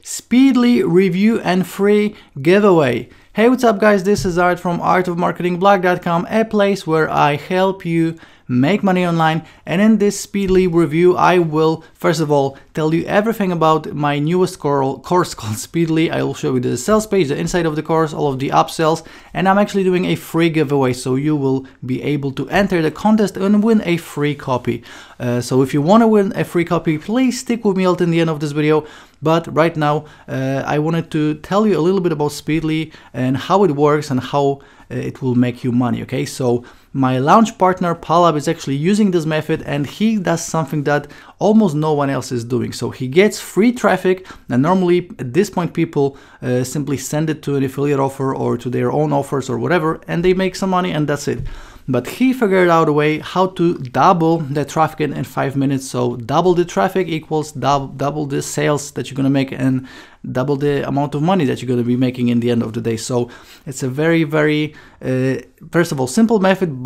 Speedly review and free giveaway. Hey, what's up guys, this is Art from artofmarketingblog.com, a place where I help you make money online. And in this Speedly review, I will first of all tell you everything about my newest course called Speedly. I will show you the sales page, the inside of the course, all of the upsells, and I'm actually doing a free giveaway, so you will be able to enter the contest and win a free copy. So if you want to win a free copy, please stick with me until the end of this video. But right now, I wanted to tell you a little bit about Speedly and how it works and how it will make you money. Okay, so my launch partner Pallab is actually using this method, and he does something that almost no one else is doing. So he gets free traffic, and normally at this point people simply send it to an affiliate offer or to their own offers or whatever, and they make some money and that's it. But he figured out a way how to double the traffic in 5 minutes. So double the traffic equals double the sales that you're going to make and double the amount of money that you're going to be making in the end of the day. So it's a very, very, first of all, simple method,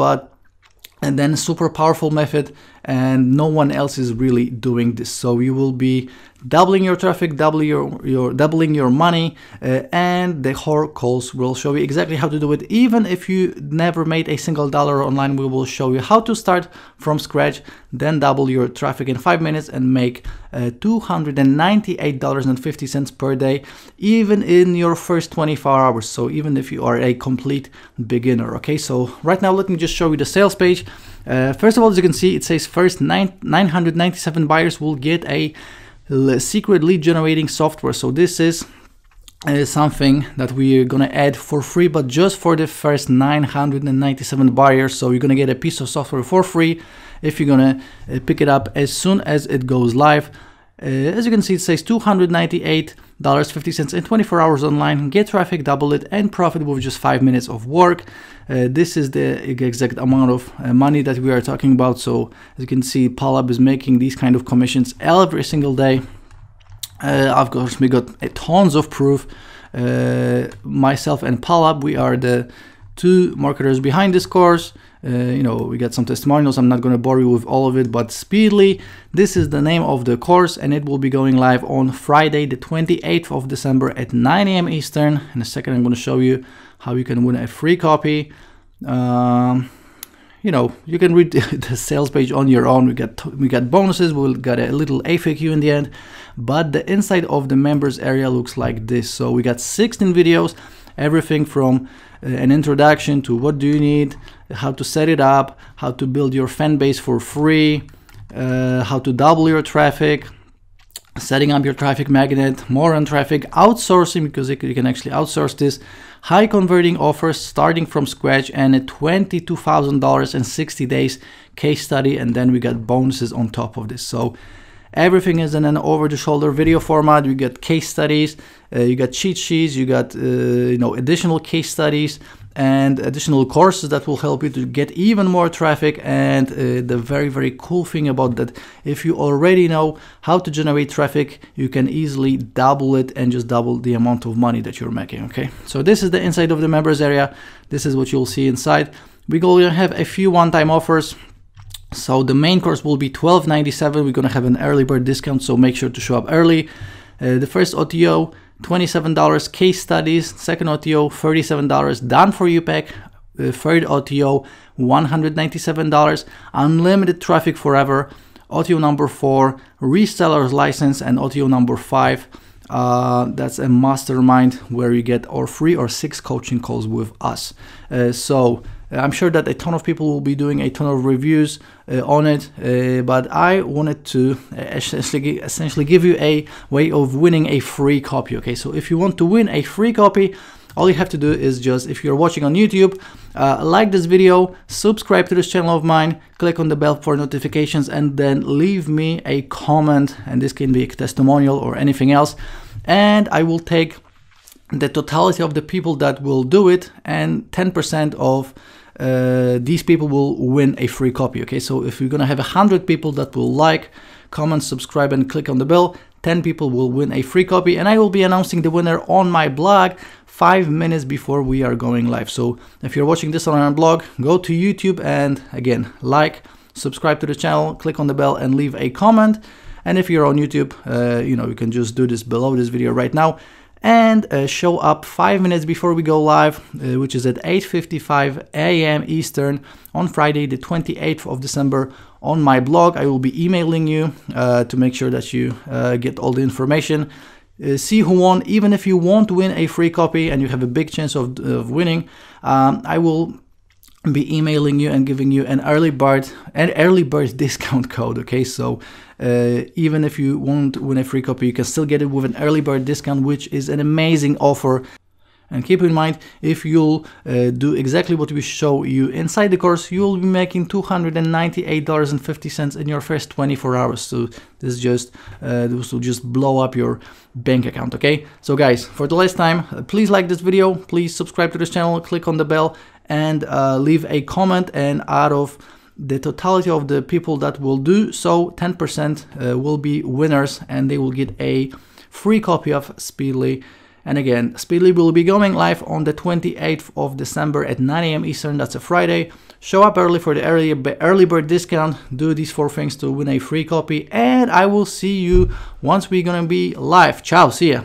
and then super powerful method, and no one else is really doing this. So you will be doubling your traffic, doubling your money, and the whole course will show you exactly how to do it. Even if you never made a single dollar online, we will show you how to start from scratch, then double your traffic in 5 minutes and make $298.50 per day, even in your first 24 hours. So even if you are a complete beginner. Okay, so right now let me just show you the sales page. First of all, as you can see, it says first 997 buyers will get a secret lead generating software. So this is something that we're gonna add for free, but just for the first 997 buyers. So you're gonna get a piece of software for free if you're gonna pick it up as soon as it goes live. As you can see, it says $298.50 in 24 hours online, get traffic, double it, and profit with just 5 minutes of work. This is the exact amount of money that we are talking about. So as you can see, Pallab is making these kind of commissions every single day. Of course, we got tons of proof. Myself and Pallab, we are the two marketers behind this course. You know, we got some testimonials. I'm not going to bore you with all of it, but Speedly, this is the name of the course, and it will be going live on Friday, the 28th of December at 9 a.m. Eastern. In a second, I'm going to show you how you can win a free copy. You know, you can read the sales page on your own. We got bonuses. We got a little FAQ in the end, but the inside of the members area looks like this. So we got 16 videos, everything from an introduction to what do you need, how to set it up, how to build your fan base for free, how to double your traffic, setting up your traffic magnet, more on traffic, outsourcing, because you can actually outsource this, high converting offers starting from scratch, and a $22,000 in 60 days case study, and then we got bonuses on top of this. So everything is in an over-the-shoulder video format. You got case studies, you got cheat sheets, you got you know, additional case studies and additional courses that will help you to get even more traffic. And the very, very cool thing about that, if you already know how to generate traffic, you can easily double it and just double the amount of money that you're making. Okay, so this is the inside of the members area. This is what you'll see inside. We're going to have a few one-time offers. So the main course will be $12.97. We're going to have an early bird discount, so make sure to show up early. The first OTO, $27, case studies. Second OTO, $37, done for you pack. Third OTO, $197, unlimited traffic forever. OTO number 4, reseller's license, and OTO number 5. That's a mastermind where you get or 3 or 6 coaching calls with us. So I'm sure that a ton of people will be doing a ton of reviews on it, but I wanted to essentially give you a way of winning a free copy. Okay, so if you want to win a free copy, all you have to do is just, if you're watching on YouTube, like this video, subscribe to this channel of mine, click on the bell for notifications, and then leave me a comment, and this can be a testimonial or anything else, and I will take the totality of the people that will do it, and 10% of these people will win a free copy. Okay, so if you're gonna have 100 people that will like, comment, subscribe, and click on the bell, 10 people will win a free copy, and I will be announcing the winner on my blog 5 minutes before we are going live. So if you're watching this on our blog, go to YouTube and again, like, subscribe to the channel, click on the bell, and leave a comment. And if you're on YouTube, you know, you can just do this below this video right now and show up 5 minutes before we go live, which is at 8:55 a.m. Eastern on Friday, the 28th of December. On my blog, I will be emailing you to make sure that you get all the information. See who won. Even if you won't win a free copy and you have a big chance of winning, I will be emailing you and giving you an early bird discount code. Okay, so even if you won't win a free copy, you can still get it with an early bird discount, which is an amazing offer. And keep in mind, if you'll do exactly what we show you inside the course, you will be making $298.50 in your first 24 hours. So this will just blow up your bank account. Okay, so guys, for the last time, please like this video, please subscribe to this channel, click on the bell, and leave a comment. And out of the totality of the people that will do so, 10% will be winners, and they will get a free copy of Speedly. And again, Speedly will be going live on the 28th of December at 9 a.m. Eastern. That's a Friday. Show up early for the early bird discount. Do these 4 things to win a free copy. And I will see you once we're gonna be live. Ciao, see ya.